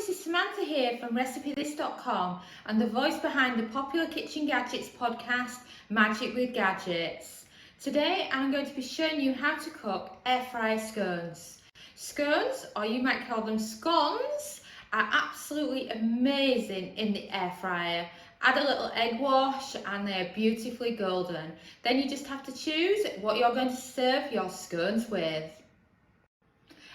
this is Samantha here from RecipeThis.com and the voice behind the popular Kitchen Gadgets podcast, Magic with Gadgets. Today I'm going to be showing you how to cook air fryer scones. Scones, or you might call them scones, are absolutely amazing in the air fryer. Add a little egg wash and they're beautifully golden. Then you just have to choose what you're going to serve your scones with.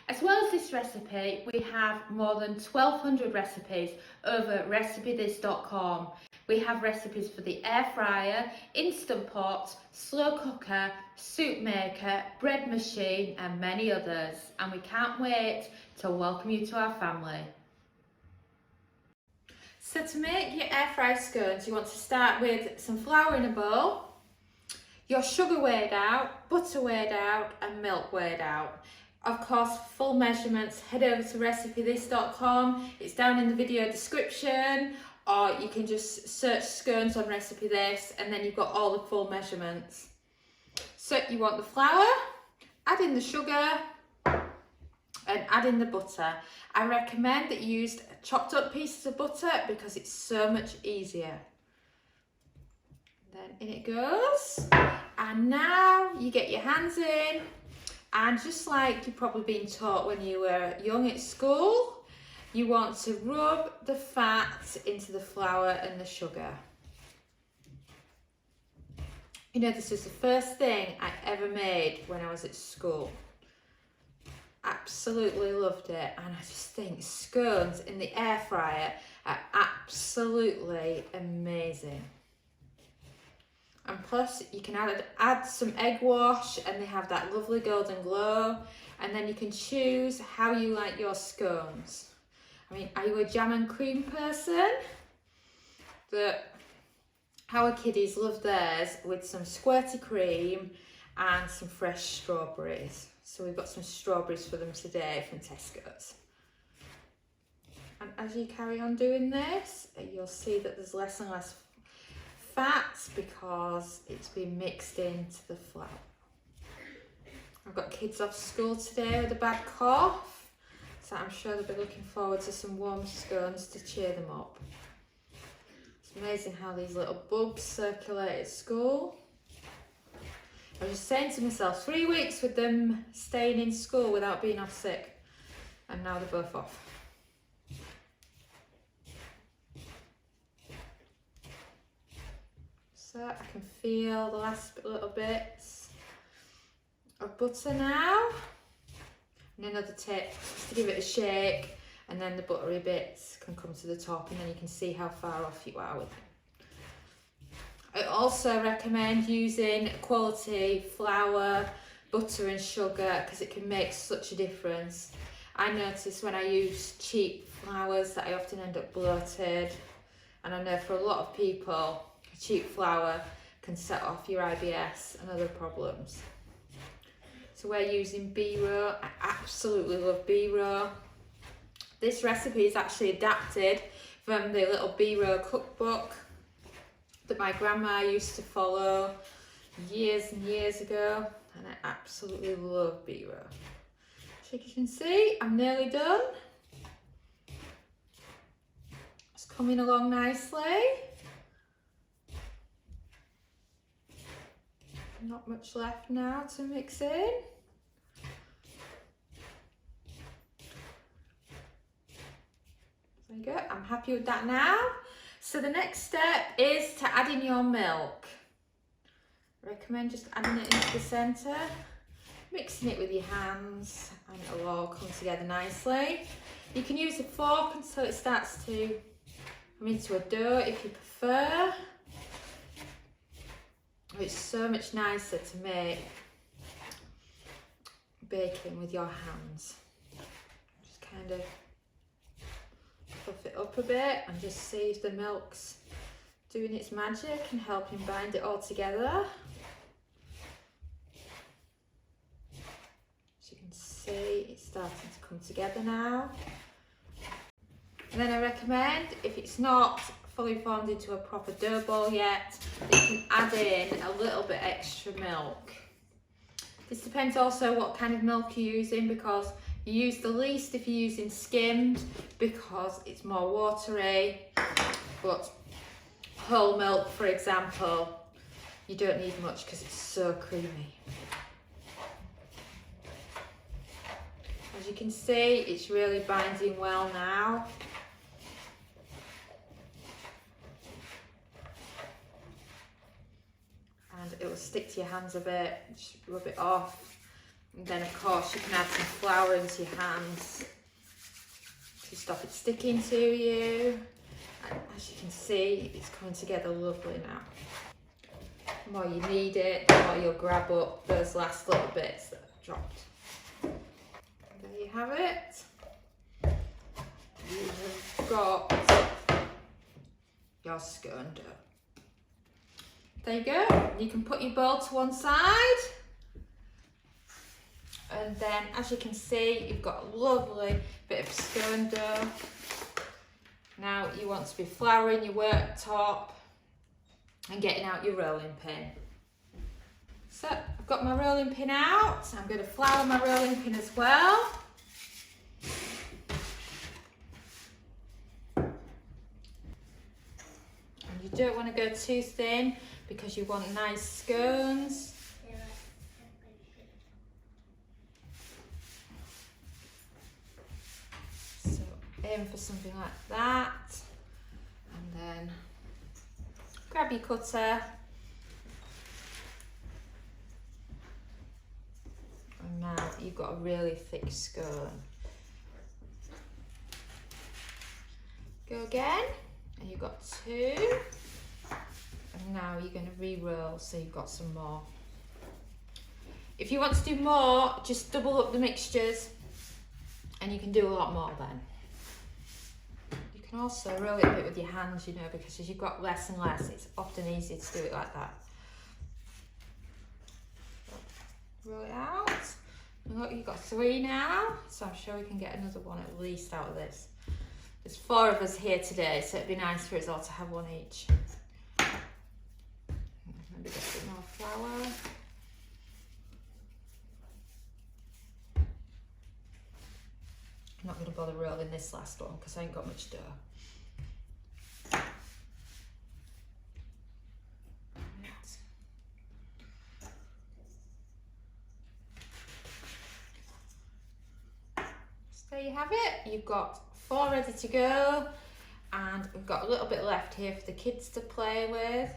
As well as this recipe, we have more than 1,200 recipes over RecipeThis.com. We have recipes for the air fryer, instant pot, slow cooker, soup maker, bread machine and many others. And we can't wait to welcome you to our family. So to make your air fryer scones, you want to start with some flour in a bowl, your sugar weighed out, butter weighed out and milk weighed out. Of course, full measurements, head over to RecipeThis.com. It's down in the video description, or you can just search scones on Recipe This and then you've got all the full measurements. So you want the flour, add in the sugar and add in the butter. I recommend that you use chopped up pieces of butter because it's so much easier. Then in it goes. And now you get your hands in. And just like you've probably been taught when you were young at school, you want to rub the fat into the flour and the sugar. You know, this was the first thing I ever made when I was at school. Absolutely loved it. And I just think scones in the air fryer are absolutely amazing. And plus you can add some egg wash and they have that lovely golden glow, and then you can choose how you like your scones. I mean, are you a jam and cream person? Our kiddies love theirs with some squirty cream and some fresh strawberries. So we've got some strawberries for them today from Tesco's. And as you carry on doing this, you'll see that there's less and less fat because it's been mixed into the flour. I've got kids off school today with a bad cough, so I'm sure they'll be looking forward to some warm scones to cheer them up. It's amazing how these little bugs circulate at school. I was just saying to myself, 3 weeks with them staying in school without being off sick, and now they're both off. So I can feel the last little bits of butter now. And another tip is to give it a shake, and then the buttery bits can come to the top, and then you can see how far off you are with it. I also recommend using quality flour, butter and sugar because it can make such a difference. I notice when I use cheap flours that I often end up bloated, and I know for a lot of people cheap flour can set off your IBS and other problems. So we're using B-row. I absolutely love B-row. This recipe is actually adapted from the little B-row cookbook that my grandma used to follow years and years ago, and I absolutely love B-row. So you can see, I'm nearly done. It's coming along nicely. Not much left now to mix in. There you go, I'm happy with that now. So the next step is to add in your milk. I recommend just adding it into the centre, mixing it with your hands, and it'll all come together nicely. You can use a fork until it starts to come into a dough if you prefer. It's so much nicer to make baking with your hands. Just kind of puff it up a bit and just see if the milk's doing its magic and helping bind it all together. As you can see, it's starting to come together now. And then I recommend, if it's not fully formed into a proper dough ball yet, you can add in a little bit extra milk. This depends also what kind of milk you're using, because You use the least if you're using skimmed because it's more watery, but whole milk, for example, you don't need much because it's so creamy. As you can see, it's really binding well now. And it will stick to your hands a bit, just rub it off. And then of course you can add some flour into your hands to stop it sticking to you. And as you can see, it's coming together lovely now. The more you knead it, the more you'll grab up those last little bits that have dropped. There you have it. You have got your scone dough. There you go. You can put your bowl to one side. And then, as you can see, you've got a lovely bit of scone dough. Now you want to be flouring your worktop and getting out your rolling pin. So I've got my rolling pin out. I'm going to flour my rolling pin as well. And you don't want to go too thin because you want nice scones. So aim for something like that, and then grab your cutter and now you've got a really thick scone. Go again, and you've got two. And now you're going to re-roll so you've got some more. If you want to do more, just double up the mixtures and you can do a lot more then. You can also roll it a bit with your hands, you know, because as you've got less and less, it's often easier to do it like that. Roll it out. And look, you've got three now, so I'm sure we can get another one at least out of this. There's four of us here today, so it'd be nice for us all to have one each. Maybe get a bit more flour. I'm not going to bother rolling this last one because I ain't got much dough. So there you have it. You've got four ready to go, and we've got a little bit left here for the kids to play with.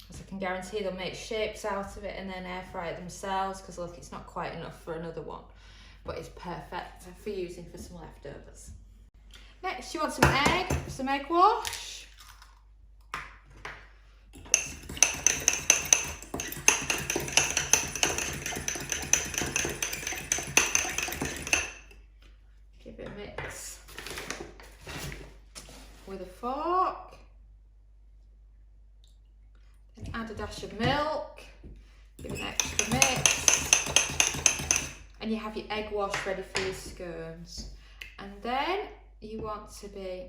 As I can guarantee they'll make shapes out of it and then air fry it themselves, because look, it's not quite enough for another one, but it's perfect for using for some leftovers. Next, you want some egg wash. Give it a mix with a fork. Then add a dash of milk. Give it an extra mix. And you have your egg wash ready for your scones. And then you want to be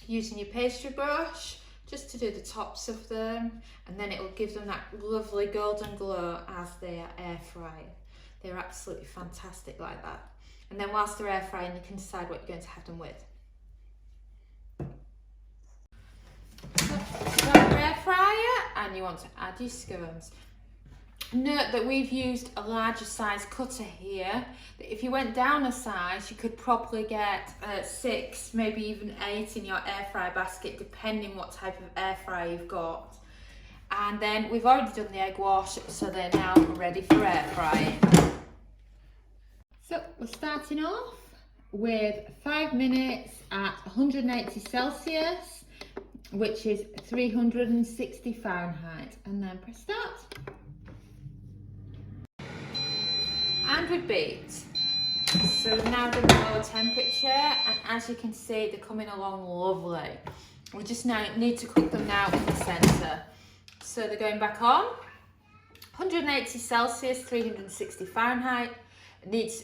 using your pastry brush just to do the tops of them, and then it will give them that lovely golden glow as they are air fried. They're absolutely fantastic like that. And then whilst they're air frying, you can decide what you're going to have them with. So you've got your air fryer and you want to add your scones. Note that we've used a larger size cutter here. If you went down a size, you could probably get 6, maybe even 8 in your air fry basket, depending what type of air fryer you've got. And then we've already done the egg wash, so they're now ready for air frying. So we're starting off with 5 minutes at 180 Celsius, which is 360 Fahrenheit, and then press start. And we beat. So we've now done the lower temperature, and as you can see, they're coming along lovely. We just now need to cook them now in the centre. So they're going back on. 180 Celsius, 360 Fahrenheit. It needs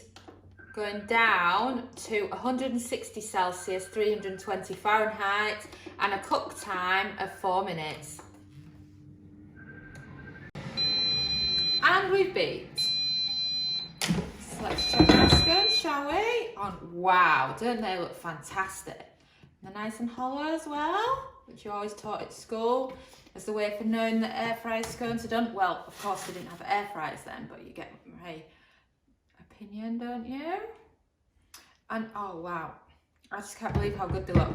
going down to 160 Celsius, 320 Fahrenheit, and a cook time of 4 minutes. And we've beat. So let's check our scones, shall we? Wow, don't they look fantastic? They're nice and hollow as well, which you always taught at school as the way for knowing that air fryer scones are done. Well, of course they didn't have air fryers then, but you get my opinion, don't you? And oh wow, I just can't believe how good they look.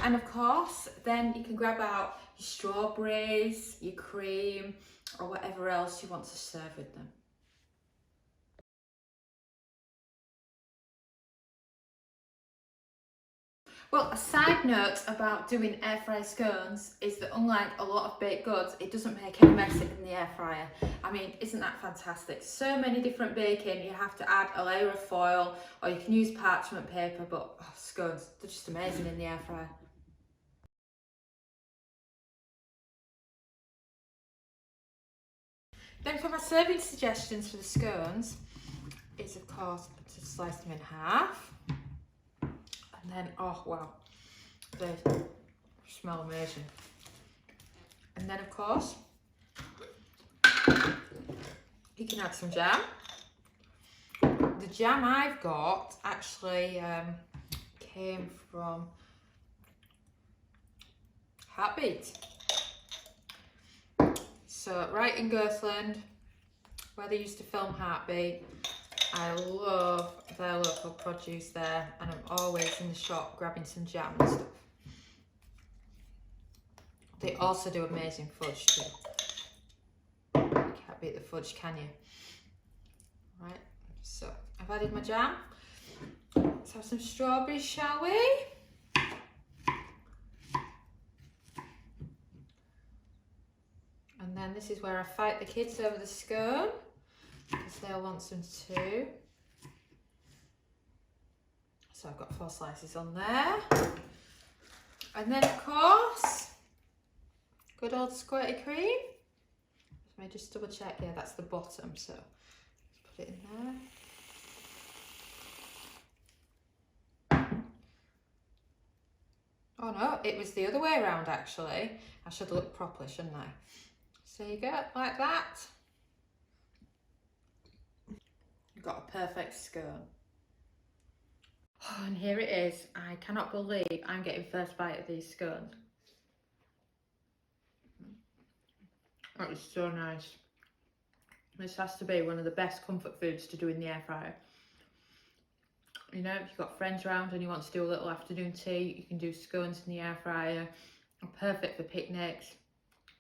And of course, then you can grab out your strawberries, your cream, or whatever else you want to serve with them. Well, a side note about doing air fryer scones is that unlike a lot of baked goods, it doesn't make any mess in the air fryer. I mean, isn't that fantastic? So many different baking, you have to add a layer of foil or you can use parchment paper, but scones, they're just amazing in the air fryer. Then for my serving suggestions for the scones is of course to slice them in half. And then, oh wow, they smell amazing. And then of course, you can add some jam. The jam I've got actually came from Heartbeat. So right in Girthland, where they used to film Heartbeat, I love their local produce there, and I'm always in the shop grabbing some jam and stuff. They also do amazing fudge too. You can't beat the fudge, can you? Right, so I've added my jam. Let's have some strawberries, shall we? And then this is where I fight the kids over the scone, because they'll want some too. So I've got 4 slices on there. And then of course, good old squirty cream. Let me just double check, yeah, that's the bottom, so let's put it in there. Oh no, it was the other way around actually. I should look properly, shouldn't I? So you go, like that. You've got a perfect scone. Oh, and here it is. I cannot believe I'm getting first bite of these scones. That is so nice. This has to be one of the best comfort foods to do in the air fryer. You know, if you've got friends around and you want to do a little afternoon tea, you can do scones in the air fryer. Perfect for picnics,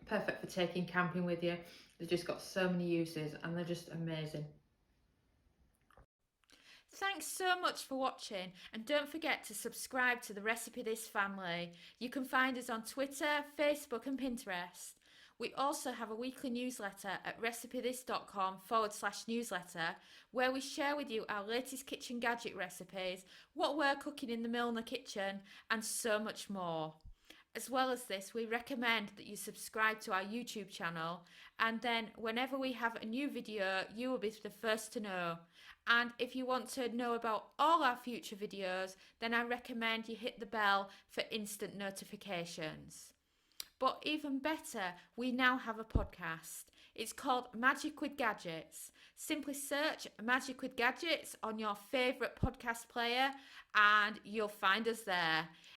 perfect for taking camping with you. They've just got so many uses and they're just amazing. Thanks so much for watching, and don't forget to subscribe to the Recipe This family. You can find us on Twitter, Facebook and Pinterest. We also have a weekly newsletter at recipethis.com/newsletter where we share with you our latest kitchen gadget recipes, what we're cooking in the Milner kitchen and so much more. As well as this, we recommend that you subscribe to our YouTube channel, and then whenever we have a new video, you will be the first to know. And if you want to know about all our future videos, then I recommend you hit the bell for instant notifications. But even better, we now have a podcast. It's called Magic with Gadgets. Simply search Magic with Gadgets on your favourite podcast player and you'll find us there.